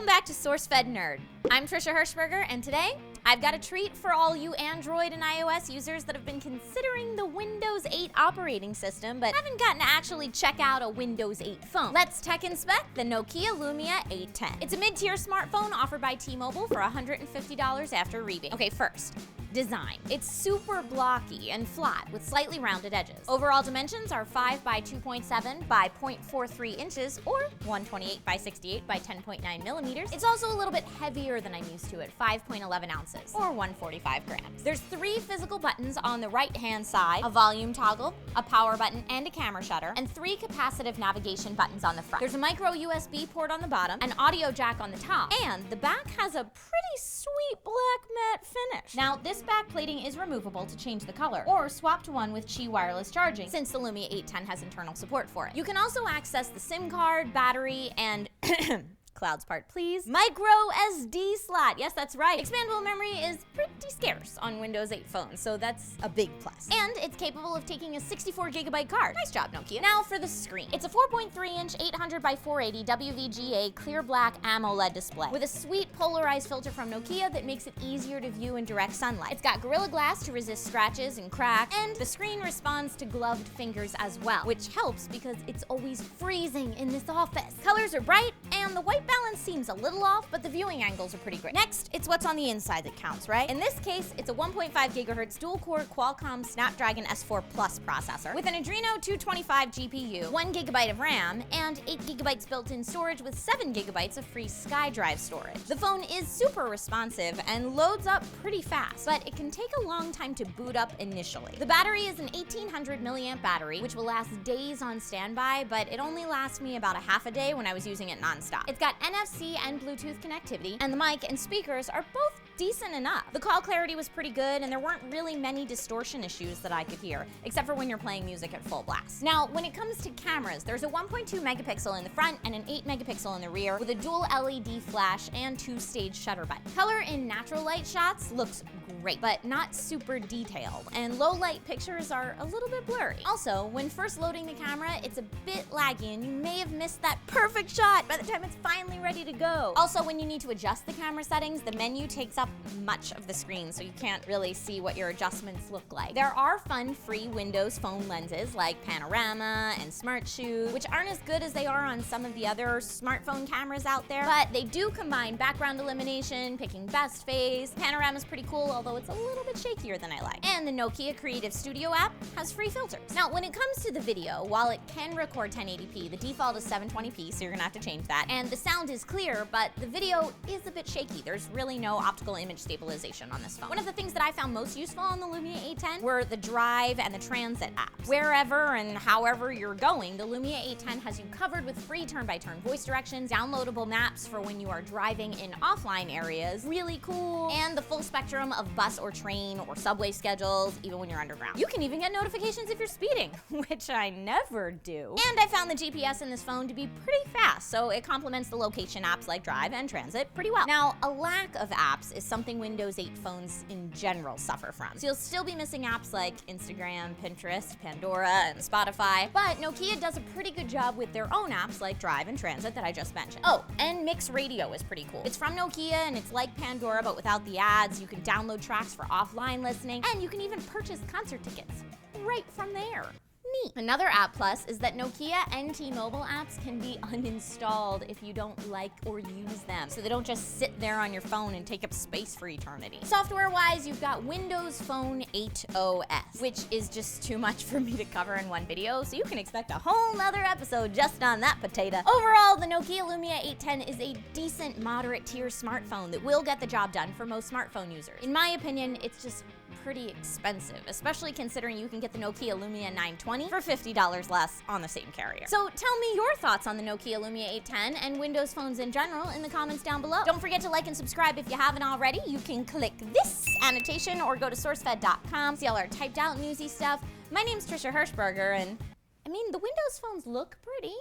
back to SourceFedNerd. I'm Trisha Hirschberger, and today I've got a treat for all you Android and iOS users that have been considering the Windows 8 operating system but haven't gotten to actually check out a Windows 8 phone. Let's tech and spec the Nokia Lumia 810. It's a mid-tier smartphone offered by T-Mobile for $150 after rebate. Okay, first, design. It's super blocky and flat with slightly rounded edges. Overall dimensions are 5 by 2.7 by 0.43 inches or 128 by 68 by 10.9 millimeters. It's also a little bit heavier than I'm used to at 5.11 ounces or 145 grams. There's 3 physical buttons on the right-hand side, a volume toggle, a power button, and a camera shutter, and 3 capacitive navigation buttons on the front. There's a micro USB port on the bottom, an audio jack on the top, and the back has a pretty sweet black matte finish. Now, this back plating is removable to change the color, or swap to one with Qi wireless charging, since the Lumia 810 has internal support for it. You can also access the SIM card, battery, and clouds part, please. Micro SD slot. Yes, that's right. Expandable memory is pretty scarce on Windows 8 phones, so that's a big plus. And it's capable of taking a 64GB card. Nice job, Nokia. Now for the screen. It's a 4.3-inch 800 by 480 WVGA clear black AMOLED display with a sweet polarized filter from Nokia that makes it easier to view in direct sunlight. It's got Gorilla Glass to resist scratches and cracks, and the screen responds to gloved fingers as well, which helps because it's always freezing in this office. Colors are bright, and the white balance seems a little off, but the viewing angles are pretty great. Next, it's what's on the inside that counts, right? In this case, it's a 1.5 GHz dual-core Qualcomm Snapdragon S4 Plus processor with an Adreno 225 GPU, 1 GB of RAM, and 8 GB built-in storage with 7 GB of free SkyDrive storage. The phone is super responsive and loads up pretty fast, but it can take a long time to boot up initially. The battery is an 1800 milliamp battery, which will last days on standby, but it only lasts me about a half a day when I was using it nonstop. It's got NFC and Bluetooth connectivity, and the mic and speakers are both decent enough. The call clarity was pretty good, and there weren't really many distortion issues that I could hear, except for when you're playing music at full blast. Now, when it comes to cameras, there's a 1.2 megapixel in the front and an 8 megapixel in the rear with a dual LED flash and 2-stage shutter button. Color in natural light shots looks great, but not super detailed, and low light pictures are a little bit blurry. Also, when first loading the camera, it's a bit laggy, and you may have missed that perfect shot by the time it's finally ready to go. Also, when you need to adjust the camera settings, the menu takes up much of the screen, so you can't really see what your adjustments look like. There are fun free Windows Phone lenses like Panorama and Smart Shoot, which aren't as good as they are on some of the other smartphone cameras out there, but they do combine background elimination, picking best phase. Panorama's pretty cool, although it's a little bit shakier than I like. And the Nokia Creative Studio app has free filters. Now, when it comes to the video, while it can record 1080p, the default is 720p, so you're gonna have to change that. And the sound is clear, but the video is a bit shaky. There's really no optical image stabilization on this phone. One of the things that I found most useful on the Lumia 810 were the Drive and the Transit apps. Wherever and however you're going, the Lumia 810 has you covered with free turn-by-turn voice directions, downloadable maps for when you are driving in offline areas, really cool, and the full spectrum of bus or train or subway schedules, even when you're underground. You can even get notifications if you're speeding, which I never do. And I found the GPS in this phone to be pretty fast, so it complements the location apps like Drive and Transit pretty well. Now, a lack of apps is something Windows 8 phones in general suffer from. So you'll still be missing apps like Instagram, Pinterest, Pandora, and Spotify, but Nokia does a pretty good job with their own apps like Drive and Transit that I just mentioned. Oh, and Mix Radio is pretty cool. It's from Nokia and it's like Pandora but without the ads. You can download tracks for offline listening, and you can even purchase concert tickets right from there. Neat. Another app plus is that Nokia and T-Mobile apps can be uninstalled if you don't like or use them, so they don't just sit there on your phone and take up space for eternity. Software-wise, you've got Windows Phone 8 OS, which is just too much for me to cover in one video, so you can expect a whole nother episode just on that potato. Overall, the Nokia Lumia 810 is a decent moderate-tier smartphone that will get the job done for most smartphone users. In my opinion, it's just pretty expensive, especially considering you can get the Nokia Lumia 920 for $50 less on the same carrier. So tell me your thoughts on the Nokia Lumia 810 and Windows phones in general in the comments down below. Don't forget to like and subscribe if you haven't already. You can click this annotation or go to SourceFed.com, see all our typed out newsy stuff. My name's Trisha Hirschberger, and I mean, the Windows phones look pretty.